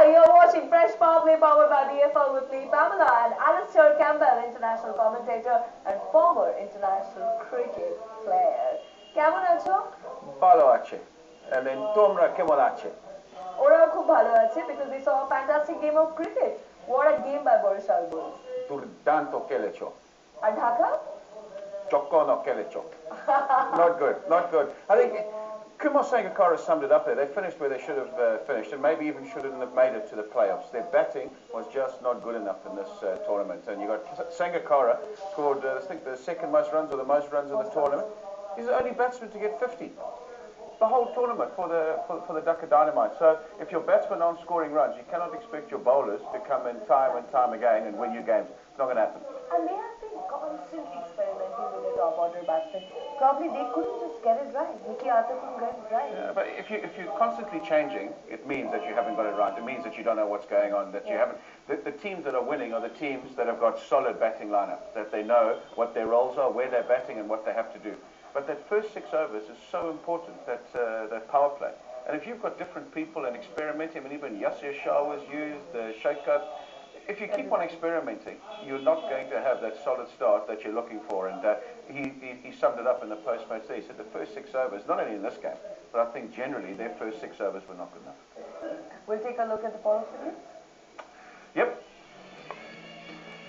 You're watching Fresh Power Play powered by BFL with me, Pamela, and Alistair Campbell, international commentator and former international cricket player. কেমন আছো? ভালো আছে। এবং তোমরা কেমন আছো? ওরাও খুব ভালো আছে because they saw a fantastic game of cricket. What a game by Borishal Bulls. দুর্দান্ত খেলেছো। আর Dhaka? চক্কনো খেলেছো. Not good, not good. I think Kumar Sangakkara summed it up there. They finished where they should have finished, and maybe even shouldn't have made it to the playoffs. Their batting was just not good enough in this tournament. And you got Sangakkara scored, I think, the second most runs or the most runs in the tournament. He's the only batsman to get 50. The whole tournament for the Dhaka Dynamite. So if your batsmen aren't scoring runs, you cannot expect your bowlers to come in time and time again and win you games. It's not going to happen. And they have been constantly experimenting with the top order batsmen. Probably they couldn't just get it right. Nikki Arthur couldn't get it right. Yeah, but if you're constantly changing, it means that you haven't got it right. It means that you don't know what's going on. That you haven't. The teams that are winning are the teams that have got solid batting lineup. That they know what their roles are, where they're batting, and what they have to do. But that first 6 overs is so important, that power play. And if you've got different people and experimenting, and even Yasir Shah was used, Shaikat, if you keep on experimenting, you're not going to have that solid start that you're looking for. And he summed it up in the post-match there. He said the first 6 overs, not only in this game, but I think generally their first 6 overs were not good enough. We'll take a look at the power play. Yep.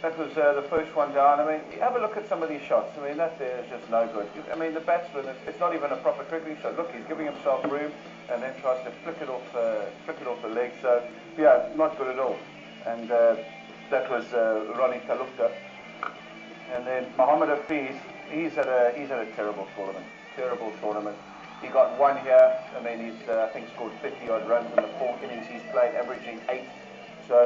That was the first one down. I mean, have a look at some of these shots. I mean, that there is just no good. I mean, the batsman, it's not even a proper cricketing shot. Look, he's giving himself room and then tries to flick it off the leg. So, yeah, not good at all. And that was Ronnie Talukta. And then Mohammad Hafiz, he's had a terrible tournament. Terrible tournament. He got one here. I mean, he's I think scored 50-odd runs in the 4 innings he's played, averaging 8. So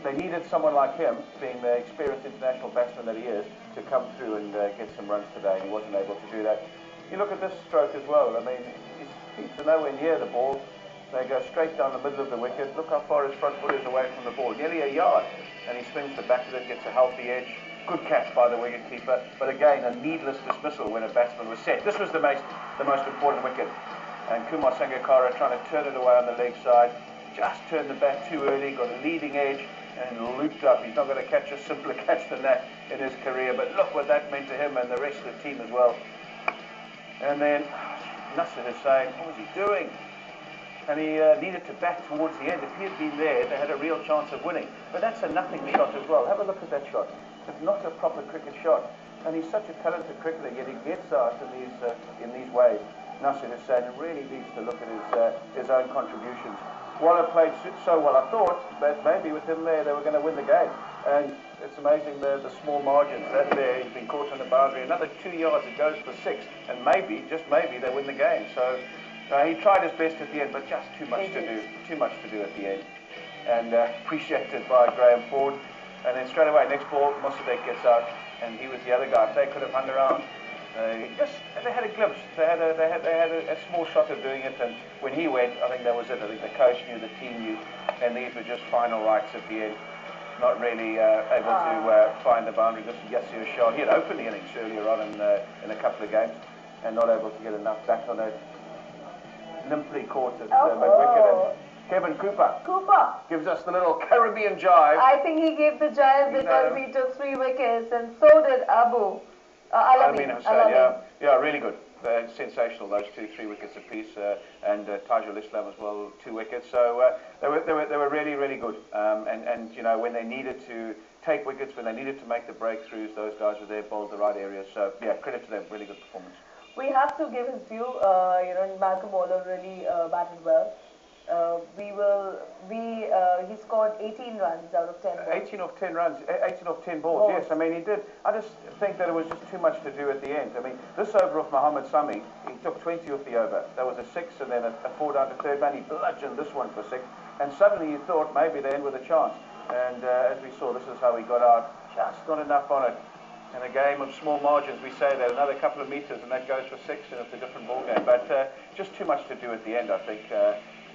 they needed someone like him, being the experienced international batsman that he is, to come through and get some runs today. He wasn't able to do that. You look at this stroke as well. I mean, his feet are nowhere near the ball. They go straight down the middle of the wicket. Look how far his front foot is away from the ball, nearly a yard. And he swings the back of it, gets a healthy edge. Good catch by the wicket-keeper, but again, a needless dismissal when a batsman was set. This was the most important wicket. And Kumar Sangakkara trying to turn it away on the leg side. Just turned the bat too early, got a leading edge, and looped up. He's not going to catch a simpler catch than that in his career, but look what that meant to him and the rest of the team as well. And then Nasser Hussain, what was he doing? And he needed to bat towards the end. If he had been there, they had a real chance of winning. But that's a nothing shot as well. Have a look at that shot. It's not a proper cricket shot. And he's such a talented cricketer, yet he gets out in these ways. Nasser Hussain really needs to look at his own contributions. Waller played so well, I thought, but maybe with him there, they were going to win the game. And it's amazing the small margins. That there, he's been caught on the boundary. Another 2 yards, it goes for 6. And maybe, just maybe, they win the game. So he tried his best at the end, but just too much to do. Too much to do at the end. And appreciated by Graham Ford. And then straight away, next ball, Mossadegh gets out. And he was the other guy. If they could have hung around, they had a glimpse. They had a small shot of doing it, and when he went, I think that was it. I think the coach knew, the team knew, and these were just final rights at the end. Not really able to find the boundary. Just Yasir Shah. He had opened the innings earlier on in a couple of games, and not able to get enough back on it. Limply caught at mid-wicket, and Kevin Cooper gives us the little Caribbean jive. I think he gave the jive because he took 3 wickets, and so did Alamin. Yeah, really good. Sensational, those 2-3 wickets apiece, and Tajul Islam as well, 2 wickets. So they were really, really good. And you know, when they needed to take wickets, when they needed to make the breakthroughs, those guys were there, bowled the right areas. So yeah, credit to them, really good performance. We have to give his due. Malcolm Waller really batted well. He scored 18 runs out of 10 balls. 18 of 10 runs, 18 of 10 balls, yes. I mean, he did. I just think that it was just too much to do at the end. I mean, this over of Mohammad Sami, he took 20 off the over. That was a 6, and then a 4 down to third man. He bludgeoned this one for 6, and suddenly you thought maybe they end with a chance. And as we saw, this is how he got out. Just not enough on it. In a game of small margins, we say that another couple of meters, and that goes for 6, and it's a different ball game. But just too much to do at the end, I think.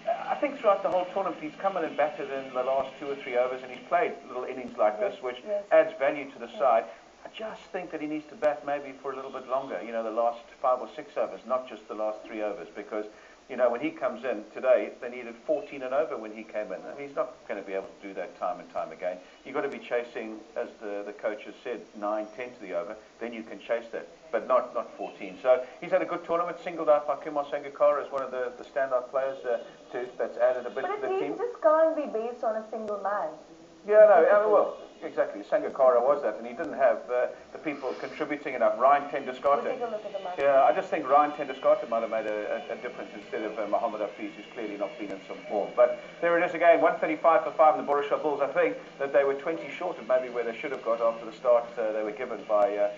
I think throughout the whole tournament, he's come in and batted in the last 2 or 3 overs, and he's played little innings like this, which adds value to the side. I just think that he needs to bat maybe for a little bit longer, you know, the last 5 or 6 overs, not just the last 3 overs, because you know, when he comes in today, they needed 14 and over when he came in. I mean, he's not going to be able to do that time and time again. You've got to be chasing, as the coach has said, 9, 10 to the over. Then you can chase that, but not 14. So he's had a good tournament, singled out by Kumar Sangakkara as one of the standout players that's added a bit to the team. But a team just can't be based on a single man. Yeah, no, well, exactly. Sangakkara was that, and he didn't have the people contributing enough. Ryan Tenduskarte. We'll take a look at the match. Yeah, I just think Ryan Tenduskarte might have made a difference instead of Mohammed Hafiz, who's clearly not been in some form. But there it is again, 135 for 5 in the Borisha Bulls. I think that they were 20 short of maybe where they should have got after the start they were given by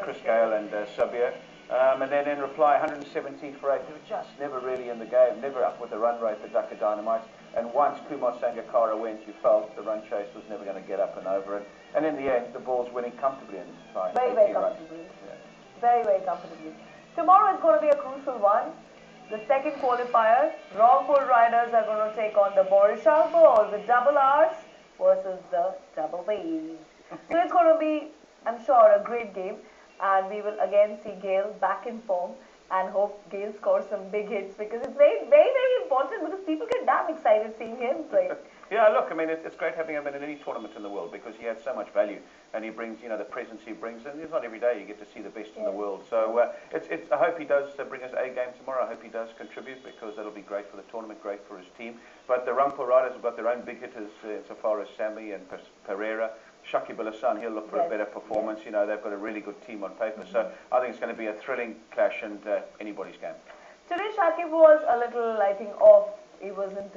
Chris Gale and Sabir. And then in reply, 117 for 8. They were just never really in the game, never up with the run rate, the Dhaka Dynamites. And once Kumar Sangakkara went, you felt the run chase was never going to get up and over it. And in the end, the Bulls winning comfortably in by 18 runs. Yeah. Very, very comfortably. Tomorrow is going to be a crucial one. The second qualifier, Rangpur Riders are going to take on the Borisha Bulls, the double R's versus the double B's. So it's going to be, I'm sure, a great game. And we will again see Gale back in form and hope Gale scores some big hits because it's very, very, very important because people get damn excited seeing him play. Yeah, look, I mean, it's great having him in any tournament in the world because he has so much value and he brings, you know, the presence he brings, and it's not every day you get to see the best in the world. So I hope he does bring us a game tomorrow. I hope he does contribute because that'll be great for the tournament, great for his team. But the Rangpur Riders have got their own big hitters insofar as Sammy and Pereira. Shakib Al Hassan, he'll look for a better performance. You know, they've got a really good team on paper. So I think it's going to be a thrilling clash and anybody's game. Today Shakib was a little, I think, off. He wasn't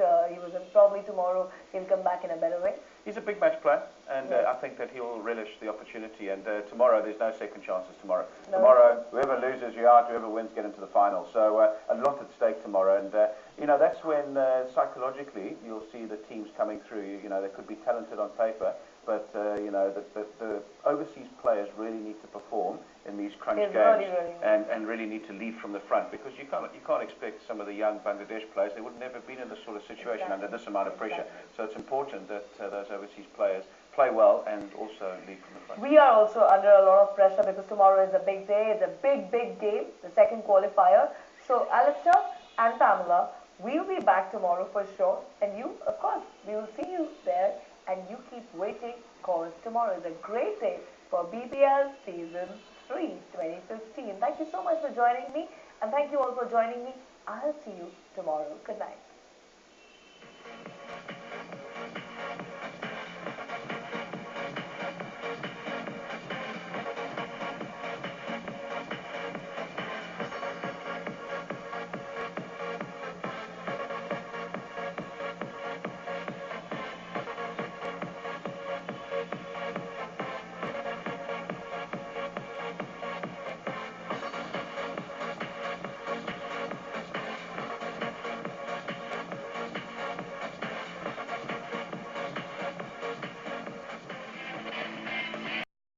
probably tomorrow he'll come back in a better way. He's a big match player, and I think that he'll relish the opportunity. And tomorrow, there's no second chances tomorrow. No. Tomorrow, whoever loses, you're out. Whoever wins, get into the final. So a lot at stake tomorrow. And, you know, that's when psychologically you'll see the teams coming through. You know, they could be talented on paper, but, you know, the overseas players really need to perform in these crunch games and really need to lead from the front because you can't expect some of the young Bangladesh players. They would never have been in this sort of situation under this amount of pressure. So it's important that those overseas players play well and also lead from the front. We are also under a lot of pressure because tomorrow is a big day. It's a big, big game, the second qualifier. So Alistair and Pamela, we'll be back tomorrow for sure. And you, of course, we will see you there. And you keep waiting because tomorrow is a great day for BPL Season 3 2015. Thank you so much for joining me. And thank you all for joining me. I'll see you tomorrow. Good night.